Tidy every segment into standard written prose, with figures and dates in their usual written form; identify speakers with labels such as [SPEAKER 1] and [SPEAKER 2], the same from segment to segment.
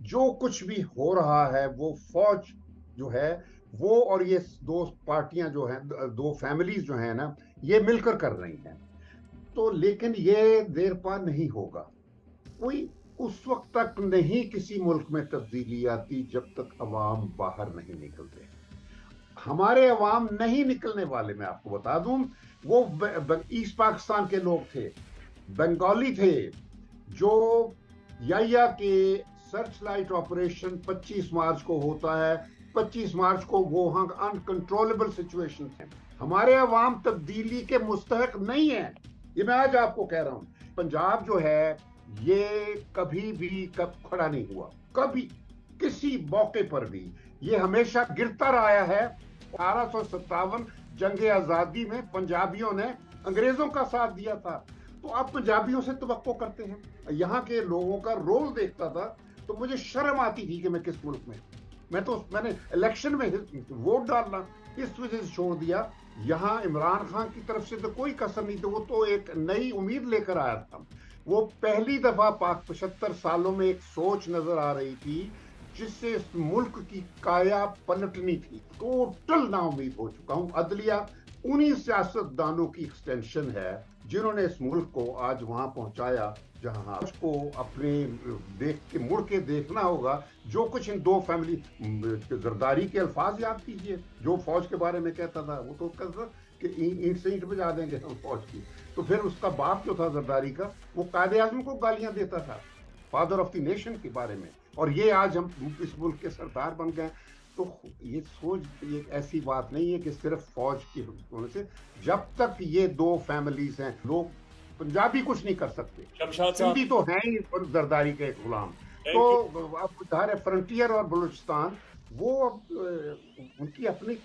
[SPEAKER 1] जो कुछ भी हो रहा है वो फौज जो है वो और ये दो पार्टियां जो हैं, दो फैमिलीज जो हैं ना, ये मिलकर कर रही हैं। तो लेकिन ये देर पा नहीं होगा। कोई उस वक्त तक नहीं किसी मुल्क में तब्दीली आती जब तक अवाम बाहर नहीं निकलते। हमारे अवाम नहीं निकलने वाले, मैं आपको बता दूं। वो ईस्ट पाकिस्तान के लोग थे, बंगाली थे, जो या के सर्च लाइट ऑपरेशन 25 मार्च को होता है। 25 मार्च को वो वहां अनकंट्रोलेबल सिचुएशन है। हमारे अवाम तब्दीली के मुस्तहक नहीं है। ये मैं आज आपको कह रहा हूं। पंजाब जो है ये कभी भी कब खड़ा नहीं हुआ, कभी किसी मौके पर भी। ये हमेशा गिरता रहा है। 1857 जंग आजादी में पंजाबियों ने अंग्रेजों का साथ दिया था। तो आप पंजाबियों से तवक्को करते हैं। यहाँ के लोगों का रोल देखता था तो मुझे शर्म आती थी कि मैं किस मुल्क में। मैंने इलेक्शन में वोट डालना इस वजह से छोड़ दिया। यहाँ इमरान खान की तरफ से तो कोई कसर नहीं थी। वो तो एक नई उम्मीद लेकर आया था। वो पहली दफा पाक 75 सालों में एक सोच नजर आ रही थी जिससे इस मुल्क की काया पलटनी थी। टोटल नाउमीद हो चुका हूं। अदलिया उन्हीं सियासतदानों की एक्सटेंशन है जिन्होंने इस मुल्क को आज वहां पहुंचाया जहां उसको अपने देख के मुड़ के देखना होगा। जो कुछ इन दो फैमिली, जरदारी के अल्फाज याद कीजिए जो फौज के बारे में कहता था। वो तो कहता कि ईंट से ईंट बजा देंगे हम फौज की। तो फिर उसका बाप जो था जरदारी का, वो कायदे आजम को गालियां देता था फादर ऑफ द नेशन के बारे में। और ये आज हम इस मुल्क के सरदार बन गए। तो ये सोच, ये ऐसी बात नहीं है कि सिर्फ फौज की होने से। जब तक ये दो फैमिलीज हैं, लोग पंजाबी कुछ नहीं कर सकते,
[SPEAKER 2] शमशाद साहब,
[SPEAKER 1] सिंधी तो हैं ही और जरदारी के गुलाम। तो
[SPEAKER 2] थैंक यू।
[SPEAKER 1] अब उधर है फ्रंटियर और बलूचिस्तान। वो अब उनकी अपनी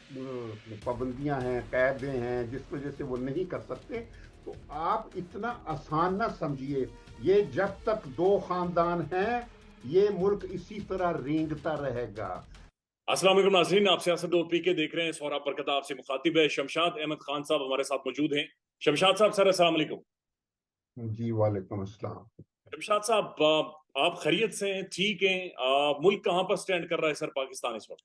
[SPEAKER 1] पाबंदियां हैं, कैदे हैं, जिस वजह से वो नहीं कर सकते। तो आप इतना आसान ना समझिए। ये जब तक दो खानदान हैं ये मुल्क इसी तरह रेंगता रहेगा।
[SPEAKER 2] अस्सलाम वालेकुम नाज़रीन, आप सियासत और पीके देख रहे हैं। सोहराब बरकत आपसे मुखातिब है। शमशाद अहमद खान साहब हमारे साथ मौजूद हैं। शमशाद साहब, सर अस्सलाम वालेकुम।
[SPEAKER 1] जी वालेकुम अस्सलाम।
[SPEAKER 2] शमशाद साहब, आप खैरियत से हैं? ठीक हैं? मुल्क कहां पर स्टैंड कर रहा है सर पाकिस्तान इस वक्त?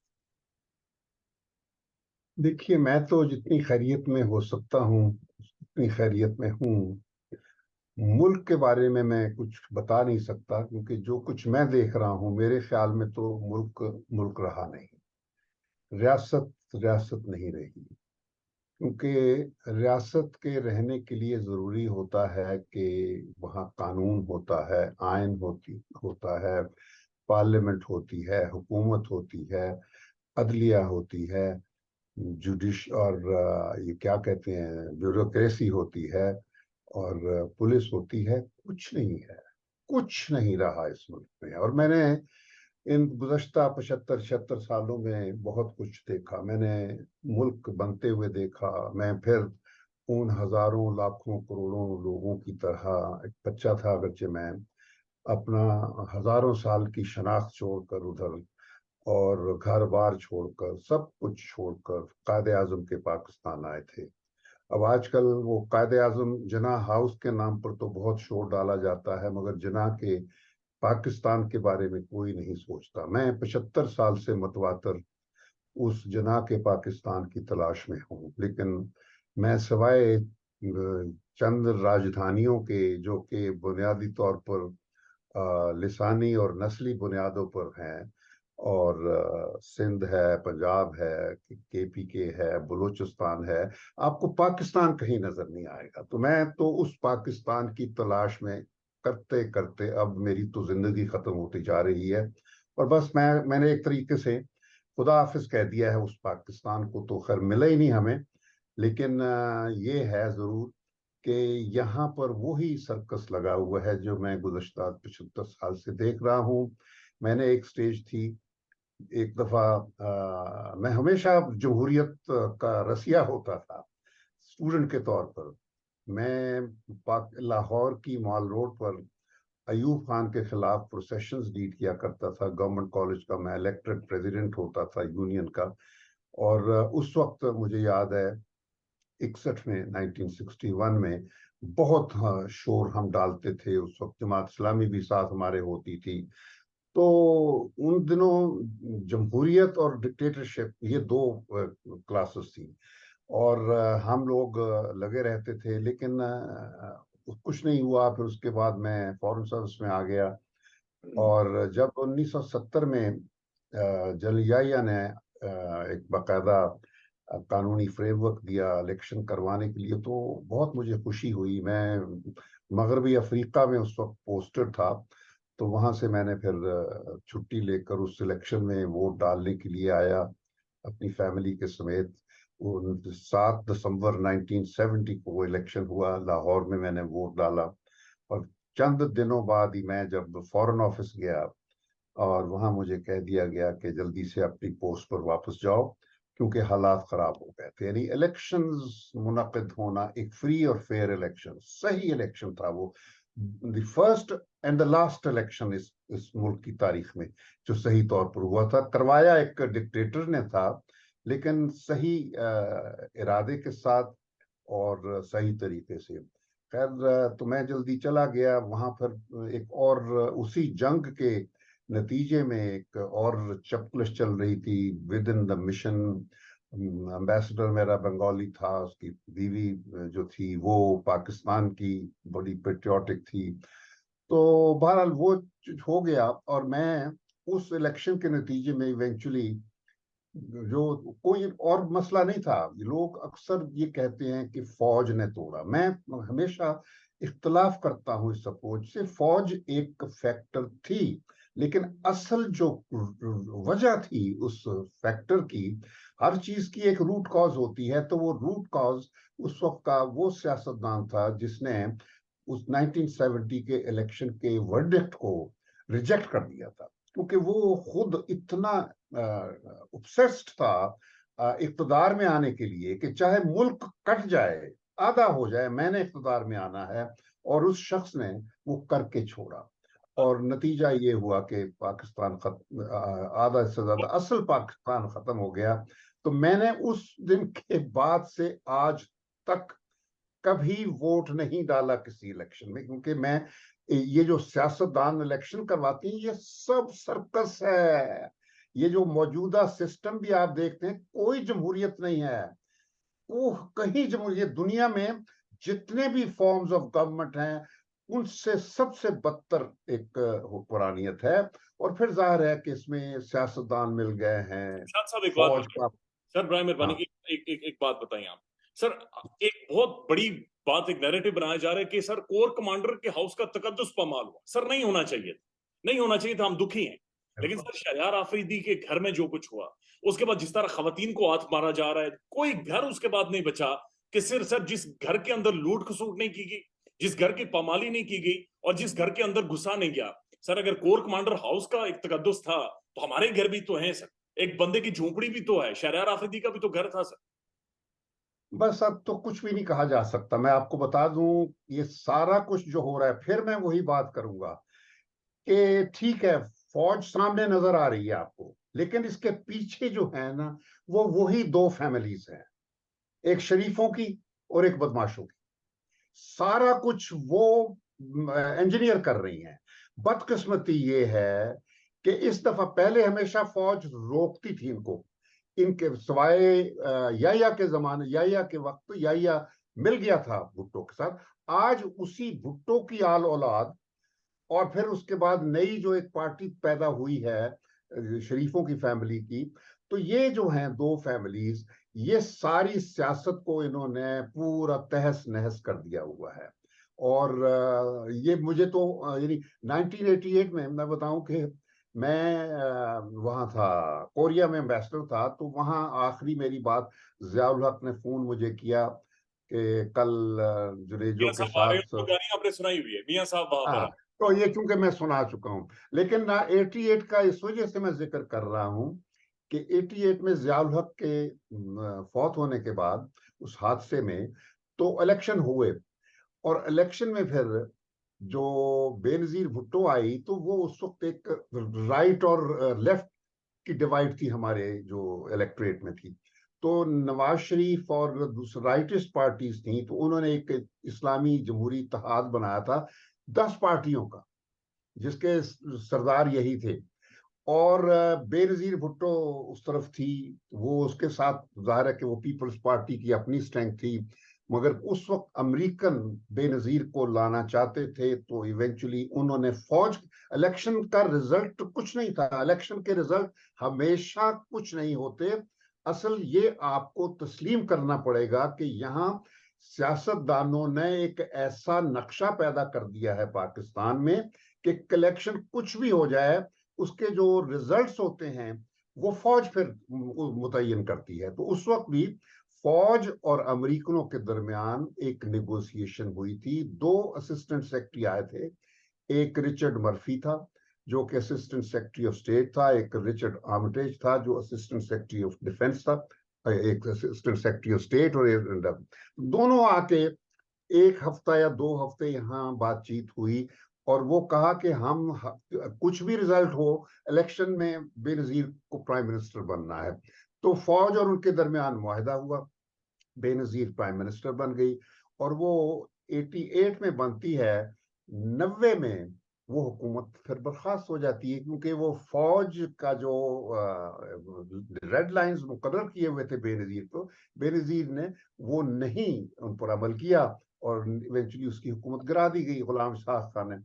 [SPEAKER 1] देखिए, मैं तो जितनी खैरियत में हो सकता हूँ उतनी खैरियत में हूँ। मुल्क के बारे में मैं कुछ बता नहीं सकता क्योंकि जो कुछ मैं देख रहा हूँ मेरे ख्याल में तो मुल्क मुल्क रहा नहीं, रियासत रियासत नहीं रही। क्योंकि रियासत के रहने के लिए ज़रूरी होता है कि वहाँ कानून होता है, आइन होता है, पार्लियामेंट होती है, हुकूमत होती है, अदलिया होती है, जुडिश और ये क्या कहते हैं, ब्यूरोक्रेसी होती है, और पुलिस होती है। कुछ नहीं है, कुछ नहीं रहा इस मुल्क में। और मैंने इन गुज़श्ता 75-76 सालों में बहुत कुछ देखा। मैंने मुल्क बनते हुए देखा। मैं फिर उन हजारों लाखों करोड़ों लोगों की तरह एक बच्चा था, अगरचे मैं अपना हजारों साल की शनाख्त छोड़कर उधर, और घर बार छोड़कर, सब कुछ छोड़कर कायदे आजम के पाकिस्तान आए थे। अब आजकल वो कायदे आजम जिन्ना हाउस के नाम पर तो बहुत शोर डाला जाता है, मगर जिन्ना के पाकिस्तान के बारे में कोई नहीं सोचता। मैं 75 साल से मतवातर उस जिन्ना के पाकिस्तान की तलाश में हूँ। लेकिन मैं सिवाय चंद राजधानियों के जो कि बुनियादी तौर पर लिसानी और नस्ली बुनियादों पर हैं, और सिंध है, पंजाब है, केपीके है, बलूचिस्तान है, आपको पाकिस्तान कहीं नजर नहीं आएगा। तो मैं तो उस पाकिस्तान की तलाश में करते करते अब मेरी तो जिंदगी खत्म होती जा रही है। और बस मैंने एक तरीके से खुदा हाफिज कह दिया है उस पाकिस्तान को। तो खैर मिला ही नहीं हमें। लेकिन ये है जरूर कि यहाँ पर वही सर्कस लगा हुआ है जो मैं गुज़श्ता 75 साल से देख रहा हूँ। मैंने एक स्टेज थी, एक दफा मैं हमेशा जमहूरियत का रसिया होता था स्टूडेंट के तौर पर। मैं लाहौर की मॉल रोड पर अयूब खान के खिलाफ प्रोसेशंस लीड किया करता था। गवर्नमेंट कॉलेज का मैं इलेक्टेड प्रेसिडेंट होता था यूनियन का। और उस वक्त मुझे याद है 61 में, 1961 में बहुत शोर हम डालते थे। उस वक्त जमात इस्लामी भी साथ हमारे होती थी। तो उन दिनों जमहूरियत और डिक्टेटरशिप ये दो क्लासेस थी, और हम लोग लगे रहते थे, लेकिन कुछ नहीं हुआ। फिर उसके बाद मैं फॉरेन सर्विस में आ गया, और जब 1970 में जलियाया ने एक बाकायदा कानूनी फ्रेमवर्क दिया इलेक्शन करवाने के लिए, तो बहुत मुझे खुशी हुई। मैं मगरबी अफ्रीका में उस वक्त पोस्टेड था, तो वहां से मैंने फिर छुट्टी लेकर उस इलेक्शन में वोट डालने के लिए आया अपनी फैमिली के समेत। 7 दिसंबर 1970 को वो इलेक्शन हुआ, लाहौर में मैंने वोट डाला। और चंद दिनों बाद ही मैं जब फॉरेन ऑफिस गया, और वहां मुझे कह दिया गया कि जल्दी से अपनी पोस्ट पर वापस जाओ, क्योंकि हालात खराब हो गए थे। यानी इलेक्शंस मुनक़िद होना, एक फ्री और फेयर इलेक्शन, सही इलेक्शन था वो, the first and the last election इस मुल्क की तारीख में जो सही तौर पर हुआ था। करवाया एक डिक्टेटर ने था, लेकिन सही इरादे के साथ और सही तरीके से। खैर, तो मैं जल्दी चला गया वहां पर। एक और उसी जंग के नतीजे में एक और चपकलश चल रही थी with in the mission. Ambassador मेरा बंगाली था, उसकी बीवी जो थी वो पाकिस्तान की बड़ी पेट्रियाटिक थी। तो बहरहाल वो हो गया, और मैं उस इलेक्शन के नतीजे में इवेंचुअली, जो कोई और मसला नहीं था। लोग अक्सर ये कहते हैं कि फौज ने तोड़ा। मैं हमेशा इख्तलाफ करता हूँ इस अप्रोच से। फौज एक फैक्टर थी, लेकिन असल जो वजह थी उस फैक्टर की, हर चीज की एक रूट कॉज होती है। तो वो रूट कॉज उस वक्त का वो सियासतदान था जिसने उस 1970 के इलेक्शन के वर्डिक्ट को रिजेक्ट कर दिया था, क्योंकि वो खुद इतना ऑब्सेस्ड था इख्तदार में आने के लिए कि चाहे मुल्क कट जाए, आधा हो जाए, मैंने इख्तदार में आना है। और उस शख्स ने वो करके छोड़ा, और नतीजा ये हुआ कि पाकिस्तान आधा से ज्यादा असल पाकिस्तान खत्म हो गया। तो मैंने उस दिन के बाद से आज तक कभी वोट नहीं डाला किसी इलेक्शन में, क्योंकि मैं, ये जो सियासतदान इलेक्शन करवाती हैं, ये सब सर्कस है। ये जो मौजूदा सिस्टम भी आप देखते हैं, कोई जमहूरियत नहीं है। वो कहीं जमहूरियत दुनिया में जितने भी फॉर्म्स ऑफ गवर्नमेंट हैं, उनसे सबसे बदतर एक हुक्मरानियत है। और फिर जाहिर है कि इसमें सियासतदान मिल गए हैं,
[SPEAKER 2] साहब एक बात
[SPEAKER 1] फौज
[SPEAKER 2] बताइए
[SPEAKER 1] का।
[SPEAKER 2] सर, बराए मेहरबानी
[SPEAKER 1] हाँ,
[SPEAKER 2] एक बात बताइए आप सर। एक बहुत बड़ी बात, एक नैरेटिव बनाया जा रहा है कि सर कोर कमांडर के हाउस का तकद्दुस पामाल हुआ। सर नहीं होना चाहिए था, नहीं होना चाहिए था, हम दुखी हैं। लेकिन
[SPEAKER 1] बिल्कुल।
[SPEAKER 2] सर शहरयार आफरीदी के घर में जो कुछ हुआ, उसके बाद जिस तरह खवातीन को हाथ मारा जा रहा है, कोई घर उसके बाद नहीं बचा कि सिर्फ सर जिस घर के अंदर लूट खसूट नहीं की गई, जिस घर की पामाली नहीं की गई, और जिस घर के अंदर घुसा नहीं गया। सर अगर कोर कमांडर हाउस का एक तकद्दुस था, तो हमारे घर भी तो है सर। एक बंदे की झोपड़ी भी तो है, शहरयार आफरीदी का भी तो घर था सर।
[SPEAKER 1] बस अब तो कुछ भी नहीं कहा जा सकता। मैं आपको बता दूं, ये सारा कुछ जो हो रहा है, फिर मैं वही बात करूंगा कि ठीक है, फौज सामने नजर आ रही है आपको, लेकिन इसके पीछे जो है ना, वो वही दो फैमिलीज हैं, एक शरीफों की और एक बदमाशों की। सारा कुछ वो इंजीनियर कर रही हैं। बदकिस्मती ये है कि इस दफा, पहले हमेशा फौज रोकती थी इनको, इनके सिवाय याया के जमाने, याया के वक्त तो याया मिल गया था भुट्टो के साथ। आज उसी भुट्टो की आल औलाद, और फिर उसके बाद नई जो एक पार्टी पैदा हुई है शरीफों की फैमिली की, तो ये जो हैं दो फैमिलीज, ये सारी सियासत को इन्होंने पूरा तहस नहस कर दिया हुआ है। और ये मुझे तो यानी 1988 में मैं बताऊं कि मैं वहाँ था, कोरिया में एम्बेसडर था। तो वहाँ आखिरी मेरी बात जियाउल हक ने फोन मुझे किया कि कल जुनेजो
[SPEAKER 2] मियाँ
[SPEAKER 1] के
[SPEAKER 2] साहब आ रहे
[SPEAKER 1] साथ।
[SPEAKER 2] हैं, तो गानी आपने सुनाई हुई है, मियाँ साहब वहां पर
[SPEAKER 1] हाँ, तो ये चूंकि मैं सुना चुका हूं, लेकिन ना 88 का इस वजह से मैं जिक्र कर रहा हूं कि 88 में जियाउल हक के फौत होने के बाद उस हादसे में तो इलेक्शन हुए, और इलेक्शन में फिर जो बेनजीर भुट्टो आई, तो वो उस वक्त एक राइट और लेफ्ट की डिवाइड थी हमारे जो इलेक्टोरेट में थी। तो नवाज शरीफ और दूसरी राइटिस्ट पार्टीज थी, तो उन्होंने एक इस्लामी जमहूरी इत्तेहाद बनाया था 10 पार्टियों का, जिसके सरदार यही थे। और बेनजीर भुट्टो उस तरफ थी। वो उसके साथ जाहिर है कि वो पीपल्स पार्टी की अपनी स्ट्रेंथ थी, मगर उस वक्त अमेरिकन बेनजीर को लाना चाहते थे, तो इवेंचुअली उन्होंने फौज, इलेक्शन का रिजल्ट कुछ नहीं था, इलेक्शन के रिजल्ट हमेशा कुछ नहीं होते। असल ये आपको तस्लीम करना पड़ेगा कि यहाँ सियासतदानों ने एक ऐसा नक्शा पैदा कर दिया है पाकिस्तान में कि कलेक्शन कुछ भी हो जाए, उसके जो रिजल्ट्स होते हैं वो फौज फिर मुतय्यन करती है। तो उस वक्त भी फौज और अमेरिकनों के दरमियान एक नेगोशिएशन हुई थी। दो असिस्टेंट सेक्रेटरी आए थे, एक रिचर्ड मर्फी था जो कि असिस्टेंट सेक्रेटरी ऑफ स्टेट था, एक रिचर्ड आर्मिटेज था जो असिस्टेंट सेक्रेटरी ऑफ डिफेंस था, एक असिस्टेंट सेक्रेटरी ऑफ स्टेट, और दोनों आके एक हफ्ता या 2 हफ्ते यहाँ बातचीत हुई और वो कहा कि हम कुछ भी रिजल्ट हो, इलेक्शन में बेनजीर को प्राइम मिनिस्टर बनना है। तो फौज और उनके दरमियान मुआहदा हुआ, बेनजीर प्राइम मिनिस्टर बन गई और वो 88 में बनती है। 90 में वो हुकूमत फिर बर्खास्त हो जाती है, क्योंकि वो फौज का जो रेड लाइंस मुकर्रर किए हुए थे बेनजीर को, बेनजीर ने वो नहीं उन पर अमल किया और इवेंचुअली उसकी हुकूमत गिरा दी गई गुलाम शाह खान ने।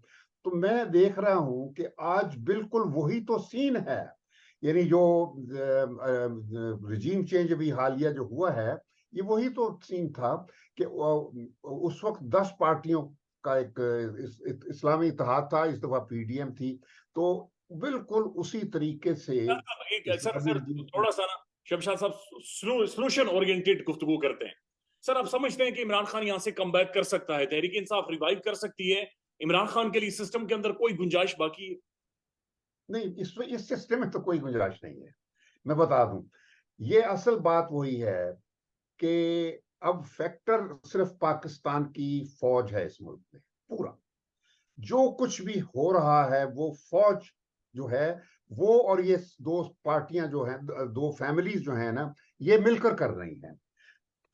[SPEAKER 1] तो मैं देख रहा हूं कि आज बिल्कुल वही तो सीन है, यानी जो रिजीम चेंज अभी हालिया जो हुआ है, ये वही तो सीन था कि उस वक्त 10 पार्टियों का एक इस्लामी इत्तेहाद था, इस दफा पीडीएम थी। तो बिल्कुल उसी तरीके से
[SPEAKER 2] सर
[SPEAKER 1] इस्लामी
[SPEAKER 2] सर
[SPEAKER 1] रिजीम
[SPEAKER 2] थोड़ा सा ना शमशाद साहब सोल्यूशन ओरिएंटेड गुफ्तगू करते हैं। सर आप समझते हैं कि इमरान खान यहां से कम बैक कर सकता है, तहरीक इंसाफ रिवाइव कर सकती है, इमरान खान के लिए सिस्टम के अंदर कोई गुंजाइश बाकी है?
[SPEAKER 1] नहीं, इस सिस्टम में तो कोई गुंजाइश नहीं है। मैं बता दूं, ये असल बात वही है कि अब फैक्टर सिर्फ पाकिस्तान की फौज है इस मुल्क में। पूरा जो कुछ भी हो रहा है वो फौज जो है वो, और ये दो पार्टियां जो हैं, दो फैमिलीज जो हैं ना, ये मिलकर कर रही हैं।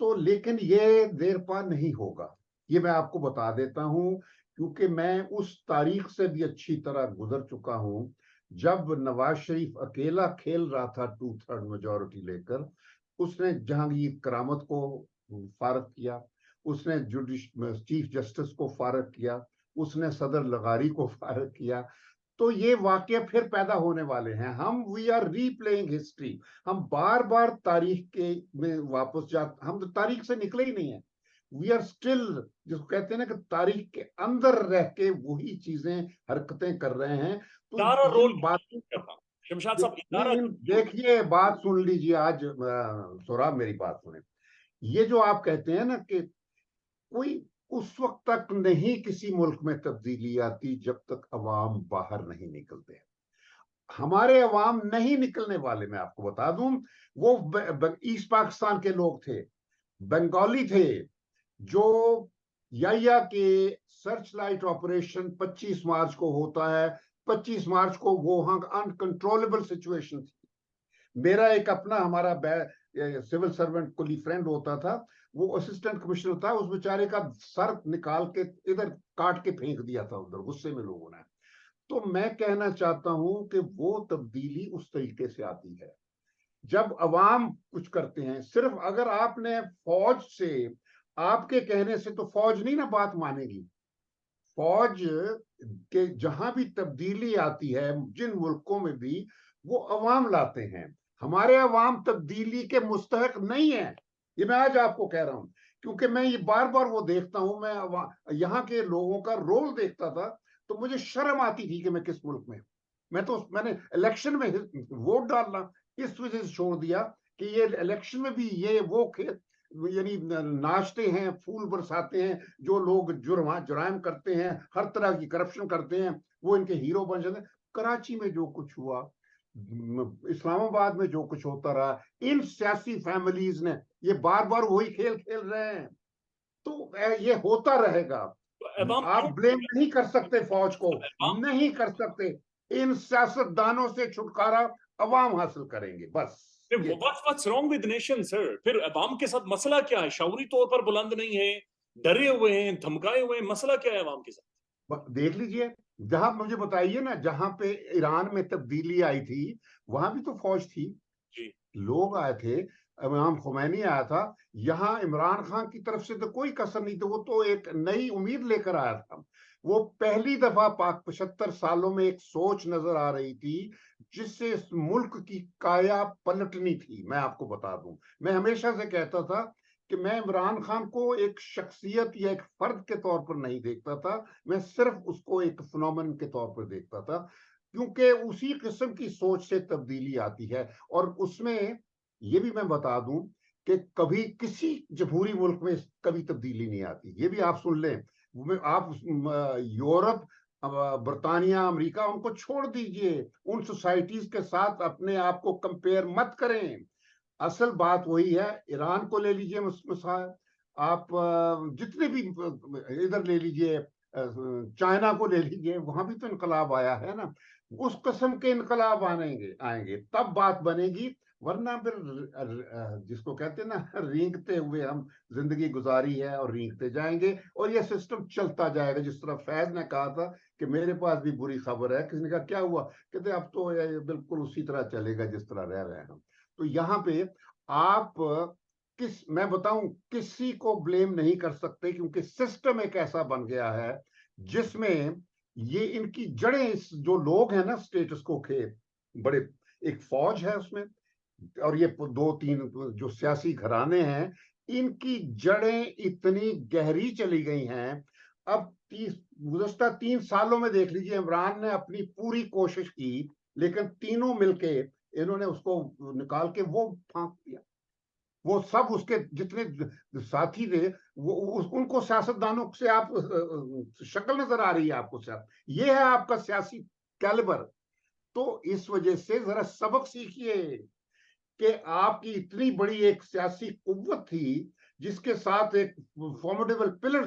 [SPEAKER 1] तो लेकिन ये देर पा नहीं होगा, ये मैं आपको बता देता हूं, क्योंकि मैं उस तारीख से भी अच्छी तरह गुजर चुका हूं जब नवाज शरीफ अकेला खेल रहा था 2/3 मेजोरिटी लेकर। उसने जहांगीर करामत को फारग किया, उसने चीफ जस्टिस को फारग किया, उसने सदर लगारी को फारग किया। तो ये वाकये फिर पैदा होने वाले हैं। हम वी आर रीप्लेइंग हिस्ट्री, हम बार बार तारीख के में वापस हम तो तारीख से निकले ही नहीं है। वी आर स्टिल, जिसको कहते हैं ना कि तारीख के अंदर रह के वही चीजें हरकतें कर रहे हैं। तो
[SPEAKER 2] इदारा रोल
[SPEAKER 1] इन बातों,
[SPEAKER 2] करता हूं शमशाद साहब, इदारा
[SPEAKER 1] नहीं, देखिए बात सुन लीजिए आज, सोराब मेरी बात सुने। ये जो आप कहते हैं ना कि कोई उस वक्त तक नहीं किसी मुल्क में तब्दीली आती जब तक अवाम बाहर नहीं निकलते। हमारे अवाम नहीं निकलने वाले, मैं आपको बता दूं। वो ईस्ट पाकिस्तान के लोग थे, बंगाली थे, जो या के सर्च लाइट ऑपरेशन 25 मार्च को होता है। 25 मार्च को वो वहां अनकंट्रोलेबल सिचुएशन थी। मेरा एक अपना हमारा सिविल सर्वेंट कुली फ्रेंड होता था, वो असिस्टेंट कमिश्नर था, उस बेचारे का सर निकाल के इधर काट के फेंक दिया था उधर, गुस्से में लोगों ने। तो मैं कहना चाहता हूं कि वो तब्दीली उस तरीके से आती है जब अवाम कुछ करते हैं। सिर्फ अगर आपने फौज से, आपके कहने से तो फौज नहीं ना बात मानेगी। फौज के जहां भी तब्दीली आती है जिन मुल्कों में भी, वो अवाम लाते हैं। हमारे अवाम तब्दीली के मुस्तहक नहीं है, ये मैं आज आपको कह रहा हूं, क्योंकि मैं ये बार बार वो देखता हूं। मैं यहाँ के लोगों का रोल देखता था तो मुझे शर्म आती थी कि मैं किस मुल्क में। मैंने इलेक्शन में वोट डालना इस वजह से छोड़ दिया कि ये इलेक्शन में भी ये वो खेत, यानी नाचते हैं, फूल बरसाते हैं, जो लोग जुराइम करते हैं, हर तरह की करप्शन करते हैं, वो इनके हीरो बन जाते हैं। कराची में जो कुछ हुआ, इस्लामाबाद में जो कुछ होता रहा, इन सियासी फैमिलीज ने ये बार बार वही खेल खेल रहे हैं। तो ये होता रहेगा।
[SPEAKER 2] अवाम
[SPEAKER 1] आप
[SPEAKER 2] क्यों
[SPEAKER 1] ब्लेम नहीं कर सकते फौज को,
[SPEAKER 2] अवाम
[SPEAKER 1] नहीं कर सकते। इन सियासतदानों से छुटकारा अवाम हासिल करेंगे, बस ये।
[SPEAKER 2] What's wrong with nation sir? फिर अवाम के साथ मसला क्या है? शऊरी तौर पर बुलंद नहीं है, डरे हुए हैं, धमकाए हुए हैं, मसला क्या है अवाम के साथ?
[SPEAKER 1] देख लीजिए, जहां मुझे बताइए ना, जहां पे ईरान में तब्दीली आई थी वहां भी तो फौज थी,
[SPEAKER 2] जी
[SPEAKER 1] लोग आए थे, इमाम खुमैनी आया था। यहाँ इमरान खान की तरफ से तो कोई कसर नहीं थी, वो तो एक नई उम्मीद लेकर आया था। वो पहली दफा पाक 75 सालों में एक सोच नजर आ रही थी जिससे इस मुल्क की काया पलटनी थी। मैं आपको बता दूं, मैं हमेशा से कहता था कि मैं इमरान खान को एक शख्सियत या एक फर्द के तौर पर नहीं देखता था, मैं सिर्फ उसको एक फिनोमेनन के तौर पर देखता था, क्योंकि उसी किस्म की सोच से तब्दीली आती है। और उसमें ये भी मैं बता दूं कि कभी किसी जमहूरी मुल्क में कभी तब्दीली नहीं आती, ये भी आप सुन लें। आप यूरोप, बरतानिया, अमेरिका, उनको छोड़ दीजिए, उन सोसाइटीज के साथ अपने आप को कंपेयर मत करें। असल बात वही है। ईरान को ले लीजिए मिसाल, आप जितने भी इधर ले लीजिए, चाइना को ले लीजिए, वहां भी तो इनकलाब आया है ना। उस किस्म के इनकलाब आएंगे आएंगे तब बात बनेगी, वरना फिर जिसको कहते हैं ना, रेंगते हुए हम जिंदगी गुजारी है और रेंगते जाएंगे और ये सिस्टम चलता जाएगा। जिस तरह फैज ने कहा था कि मेरे पास भी बुरी खबर है, किसी ने कहा क्या हुआ, कहते अब तो ये बिल्कुल उसी तरह चलेगा जिस तरह रह रहे हैं हम। तो यहाँ पे आप मैं बताऊं, किसी को ब्लेम नहीं कर सकते, क्योंकि सिस्टम एक ऐसा बन गया है जिसमें ये इनकी जड़ें, इस जो लोग हैं ना स्टेटस को के बड़े, एक फौज है उसमें, और ये दो तीन जो सियासी घराने हैं, इनकी जड़ें इतनी गहरी चली गई हैं। अब गुज़श्ता 3 सालों में देख लीजिए, इमरान ने अपनी पूरी कोशिश की, लेकिन तीनों मिलके इन्होंने उसको निकाल के वो फांक दिया। वो सब उसके जितने साथी थे, वो उनको सियासतदानों से आप शक्ल नजर आ रही है आपको, सर ये है आपका सियासी कैलिबर। तो इस वजह से जरा सबक सीखिए कि आपकी इतनी बड़ी एक सियासी कुव्वत थी जिसके साथ एक फॉर्मेडेबल पिलर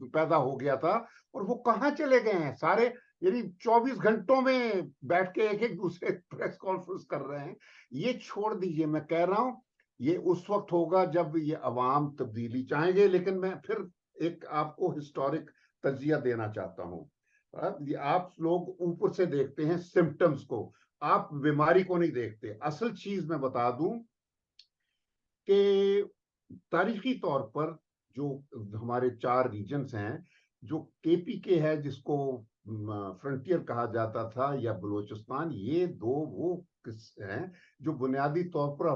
[SPEAKER 1] पैदा हो गया था, और वो कहाँ चले गए हैं सारे। यानी 24 घंटों में बैठ के एक एक दूसरे प्रेस कॉन्फ्रेंस कर रहे हैं। ये छोड़ दीजिए, मैं कह रहा हूं ये उस वक्त होगा जब ये अवाम तब्दीली चाहेंगे। लेकिन मैं फिर एक आपको हिस्टोरिक तजिया देना चाहता हूं। आप लोग ऊपर से देखते हैं सिम्टम्स को, आप बीमारी को नहीं देखते। असल चीज मैं बता दूं कि तारीखी तौर पर जो हमारे 4 रीजन्स हैं, जो केपीके है जिसको फ्रंटियर कहा जाता था, या बलूचिस्तान, ये दो वो हैं जो बुनियादी तौर पर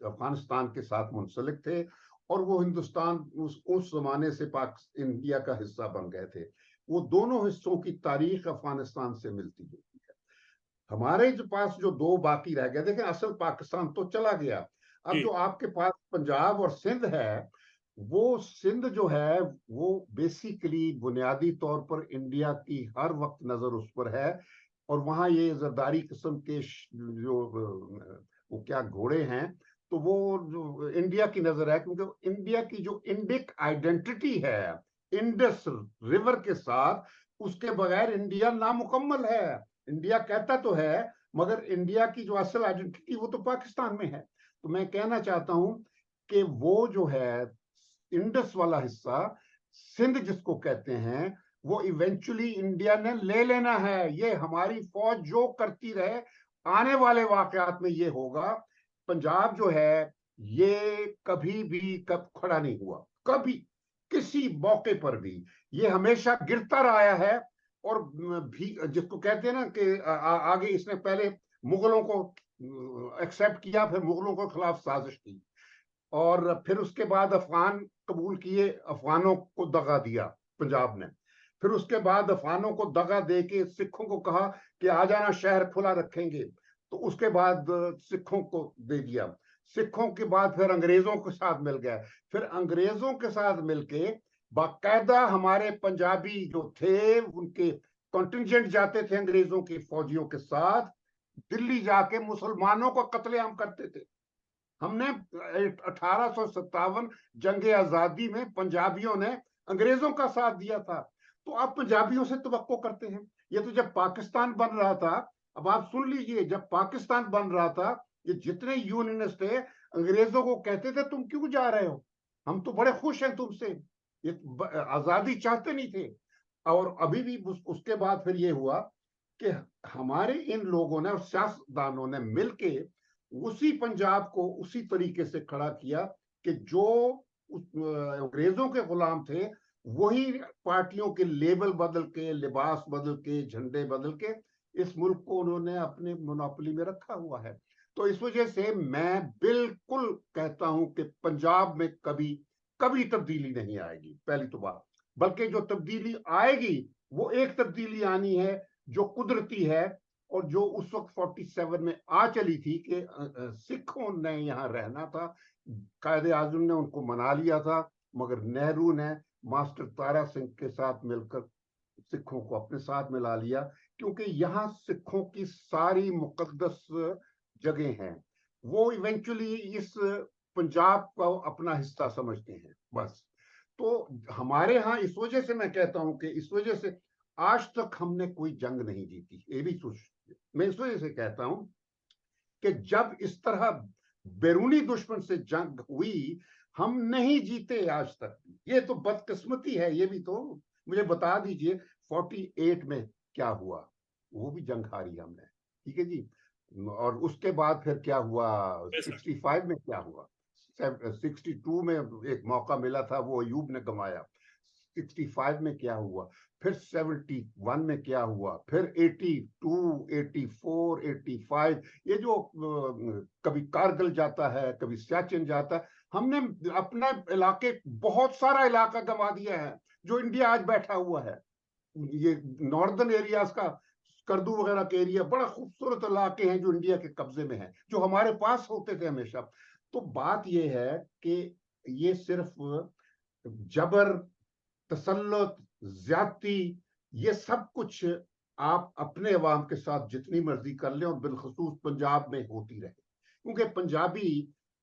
[SPEAKER 1] अफगानिस्तान के साथ मुंसलिक थे, और वो हिंदुस्तान उस जमाने से इंडिया का हिस्सा बन गए थे। वो दोनों हिस्सों की तारीख अफगानिस्तान से मिलती जुलती है। हमारे जो पास जो दो बाकी रह गए, देखें असल पाकिस्तान तो चला गया, अब जो
[SPEAKER 2] जी
[SPEAKER 1] आपके पास पंजाब और सिंध है, वो सिंध जो है वो बेसिकली बुनियादी तौर पर इंडिया की हर वक्त नजर उस पर है। और वहां ये जरदारी किस्म के जो वो क्या घोड़े हैं, तो वो जो इंडिया की नजर है, क्योंकि इंडिया की जो इंडिक आइडेंटिटी है इंडस रिवर के साथ, उसके बगैर इंडिया नामुकम्मल है। इंडिया कहता तो है, मगर इंडिया की जो असल आइडेंटिटी वो तो पाकिस्तान में है। तो मैं कहना चाहता हूं कि वो जो है इंडस वाला हिस्सा, सिंध जिसको कहते हैं, वो इवेंचुअली इंडिया ने ले लेना है। ये हमारी फौज जो करती रहे, आने वाले वाकयात में ये होगा। पंजाब जो है ये कभी भी कब खड़ा नहीं हुआ, कभी किसी मौके पर भी, ये हमेशा गिरता रहा है। और भी जिसको कहते हैं ना कि आगे इसने पहले मुगलों को एक्सेप्ट किया, फिर मुगलों के खिलाफ साजिश की, और फिर उसके बाद अफगान कबूल किए, अफगानों को दगा दिया पंजाब ने। फिर उसके बाद अफगानों को दगा दे के सिखों को कहा कि आ जाना, शहर खुला रखेंगे, तो उसके बाद सिखों को दे दिया। सिखों के बाद फिर अंग्रेजों के साथ मिल गया। फिर अंग्रेजों के साथ मिलके बाकायदा हमारे पंजाबी जो थे, उनके कॉन्टिजेंट जाते थे अंग्रेजों की फौजियों के साथ, दिल्ली जाके मुसलमानों को कत्लेआम करते थे। हमने 1857 जंग आजादी में पंजाबियों ने अंग्रेजों का साथ दिया था। तो आप पंजाबियों से तवक्को करते हैं। ये तो जब पाकिस्तान बन रहा था, अब आप सुन लीजिए, जब पाकिस्तान बन रहा था, ये जितने यूनियनिस्ट थे अंग्रेजों को कहते थे तुम क्यों जा रहे हो, हम तो बड़े खुश हैं तुमसे, ये आजादी चाहते नहीं थे। और अभी भी उसके बाद फिर ये हुआ कि हमारे इन लोगों ने और सियासतदानों ने मिलके उसी पंजाब को उसी तरीके से खड़ा किया कि जो अंग्रेजों के गुलाम थे वही पार्टियों के लेबल बदल के, लिबास बदल के, झंडे बदल के इस मुल्क को उन्होंने अपने मोनोपोली में रखा हुआ है। तो इस वजह से मैं बिल्कुल कहता हूं कि पंजाब में कभी कभी तब्दीली नहीं आएगी, पहली तो बात। बल्कि जो तब्दीली आएगी वो एक तब्दीली आनी है जो कुदरती है और जो उस वक्त 47 में आ चली थी कि सिखों ने यहाँ रहना था, कायदे आजम ने उनको मना लिया था, मगर नेहरू ने मास्टर तारा सिंह के साथ मिलकर सिखों को अपने साथ मिला लिया, क्योंकि यहाँ सिखों की सारी मुकद्दस जगह हैं। वो इवेंचुअली इस पंजाब को अपना हिस्सा समझते हैं बस। तो हमारे यहाँ इस वजह से मैं कहता हूं कि इस वजह से आज तक हमने कोई जंग नहीं जीती, ये भी सोच। मैं इस वजह से कहता हूं कि जब इस तरह बैरूनी दुश्मन से जंग हुई हम नहीं जीते आज तक। ये तो बदकिस्मती है, ये भी तो मुझे बता दीजिए 48 में क्या हुआ, वो भी जंग हारी हमने, ठीक है जी। और उसके बाद फिर क्या हुआ, 65 में क्या हुआ, 62 में एक मौका मिला था वो अयूब ने गंवाया, 65 में क्या हुआ, फिर 71 में क्या हुआ, फिर 82, 84, 85, ये जो कभी कारगिल जाता है, कभी सियाचिन जाता है, हमने अपना इलाके, बहुत सारा इलाका गंवा दिया है जो इंडिया आज बैठा हुआ है। ये नॉर्दर्न एरियाज का, स्कर्दू वगैरह के एरिया बड़ा खूबसूरत इलाके हैं जो इंडिया के कब्जे में हैं, जो हमारे पास होते थे हमेशा। तो बात यह है कि ये सिर्फ जबर, तसल्लुत, ज्यादती, ये सब कुछ आप अपने अवाम के साथ जितनी मर्जी कर लें, और बिलखसूस पंजाब में होती रहे, क्योंकि पंजाबी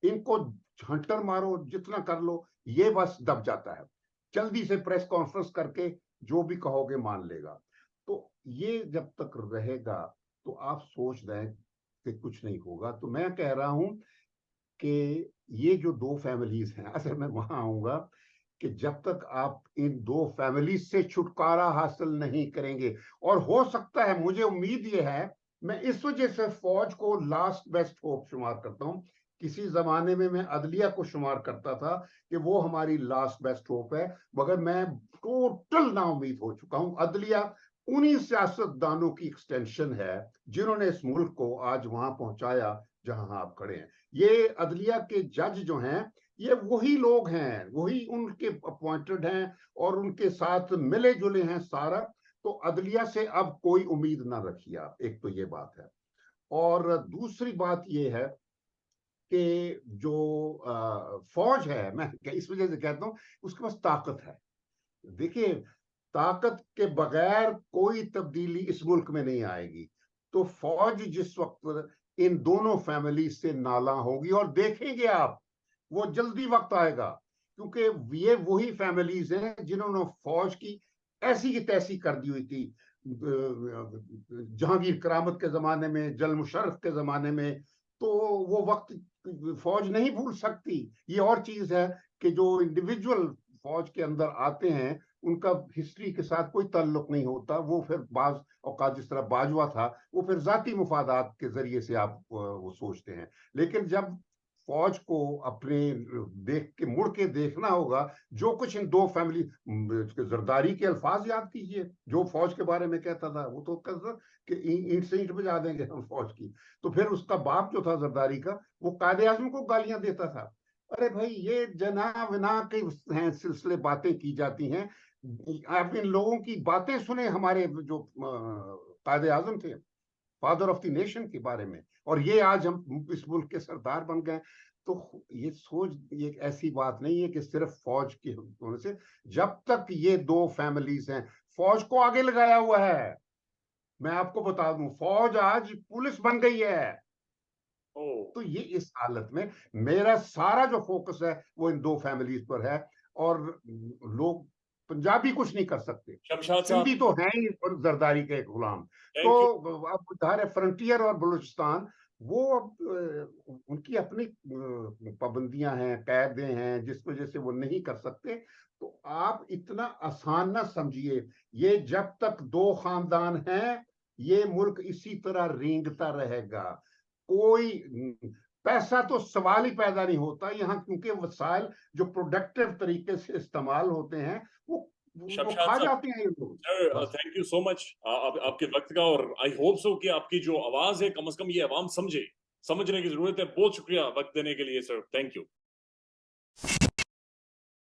[SPEAKER 1] इनको हंटर मारो, जितना कर लो, ये बस दब जाता है, जल्दी से प्रेस कॉन्फ्रेंस करके जो भी कहोगे मान लेगा। तो ये जब तक रहेगा तो आप सोच रहे कि कुछ नहीं होगा। तो मैं कह रहा हूं कि ये जो दो फैमिलीज हैं, असल में वहां आऊंगा कि जब तक आप इन दो फैमिलीज से छुटकारा हासिल नहीं करेंगे, और हो सकता है, मुझे उम्मीद ये है, मैं इस वजह से फौज को लास्ट बेस्ट होप शुमार करता हूं। किसी जमाने में मैं अदलिया को शुमार करता था कि वो हमारी लास्ट बेस्ट होप है, मगर मैं टोटल नाउम्मीद हो चुका हूं। अदलिया उन्हीं सियासतदानों की एक्सटेंशन है जिन्होंने इस मुल्क को आज वहां पहुंचाया जहां आप खड़े हैं। ये अदलिया के जज जो हैं, ये वही लोग हैं, वही उनके अपॉइंटेड हैं और उनके साथ मिले जुले हैं सारा। तो अदलिया से अब कोई उम्मीद ना रखिए आप, एक तो ये बात है। और दूसरी बात ये है कि जो फौज है, मैं इस वजह से कहता हूं उसके पास ताकत है। देखिए, ताकत के बगैर कोई तब्दीली इस मुल्क में नहीं आएगी। तो फौज जिस वक्त इन दोनों फैमिली से नाला होगी, और देखेंगे आप वो जल्दी वक्त आएगा, क्योंकि ये वही फैमिलीज हैं जिन्होंने फौज की ऐसी की तैसी कर दी हुई थी जहांगीर करामत के जमाने में, जल मुशर्रफ के जमाने में। तो वो वक्त फौज नहीं भूल सकती। ये और चीज है कि जो इंडिविजुअल फौज के अंदर आते हैं उनका हिस्ट्री के साथ कोई ताल्लुक नहीं होता। वो फिर बाज औकात, जिस तरह बाजवा था, वो फिर जाती मुफादात के जरिए से आप वो सोचते हैं। लेकिन जब फौज को अपने देख के, मुड़ के देखना होगा, जो कुछ इन दो फैमिली, जरदारी के अल्फाज याद कीजिए जो फौज के बारे में कहता था, वो तो कहता कि ईंट से ईंट बजा देंगे हम फौज की। तो फिर उसका बाप जो था जरदारी का, वो कायदे आजम को गालियां देता था। अरे भाई, ये जना विना के सिलसिले बातें की जाती हैं। आप इन लोगों की बातें सुने, हमारे जो कायदे आजम थे, फादर ऑफ द नेशन के बारे में, और ये आज हम इस मुल्क के सरदार बन गए। तो ये सोच, ये ऐसी बात नहीं है कि सिर्फ फौज के होने से। जब तक ये दो फैमिलीज हैं, फौज को आगे लगाया हुआ है। मैं आपको बता दूं, फौज आज पुलिस बन गई है। तो ये इस हालत में मेरा सारा जो फोकस है वो इन दो फैमिलीज पर है। और लोग, पंजाबी कुछ नहीं कर सकते,
[SPEAKER 2] शमशाद साहब,
[SPEAKER 1] सिंधी तो हैं ही और जरदारी के गुलाम।
[SPEAKER 2] Thank you.
[SPEAKER 1] तो अब उधर है फ्रंटियर और बलूचिस्तान, वो अब उनकी अपनी पाबंदियां हैं, कायदे हैं, जिस वजह से वो नहीं कर सकते। तो आप इतना आसान ना समझिए। ये जब तक दो खानदान हैं, ये मुल्क इसी तरह रेंगता रहेगा। कोई पैसा तो सवाल ही पैदा नहीं होता यहाँ, क्योंकि वसाइल जो प्रोडक्टिव तरीके से इस्तेमाल होते हैं वो
[SPEAKER 2] शमशाद
[SPEAKER 1] खा
[SPEAKER 2] साहब,
[SPEAKER 1] जाते हैं ये लोग।
[SPEAKER 2] सर
[SPEAKER 1] बस
[SPEAKER 2] थैंक यू सो मच आपके वक्त का, और आई होप सो कि आपकी जो आवाज है कम से कम ये आवाम समझने की जरूरत है। बहुत शुक्रिया वक्त देने के लिए सर, थैंक यू।